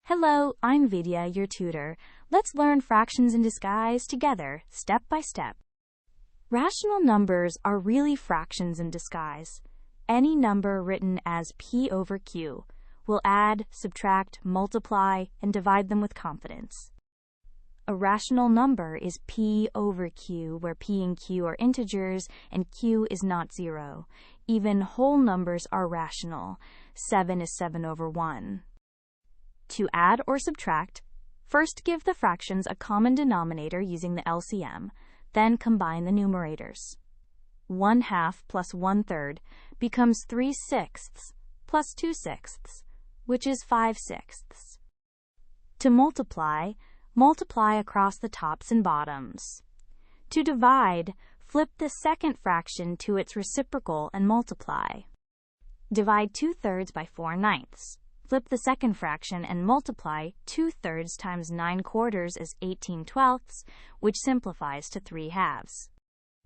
Hello, I'm Vidya, your tutor. Let's learn fractions in disguise together, step by step. Rational numbers are really fractions in disguise. Any number written as p over q. We'll add, subtract, multiply, and divide them with confidence. A rational number is p over q, where p and q are integers and q is not 0. Even whole numbers are rational. 7 is 7 over 1. To add or subtract, first give the fractions a common denominator using the LCM, then combine the numerators. 1/2 plus 1/3 becomes 3/6 plus 2/6, which is 5/6. To multiply, multiply across the tops and bottoms. To divide, flip the second fraction to its reciprocal and multiply. Divide 2/3 by 4/9. Flip the second fraction and multiply 2/3 times 9/4 is 18/12, which simplifies to 3/2.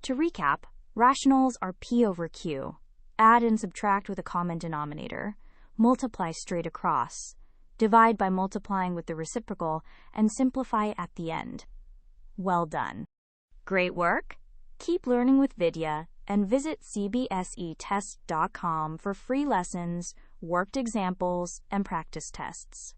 To recap, rationals are p over q. Add and subtract with a common denominator. Multiply straight across. Divide by multiplying with the reciprocal, and simplify at the end. Well done. Great work! Keep learning with Vidya, and visit CBSETest.com for free lessons, worked examples, and practice tests.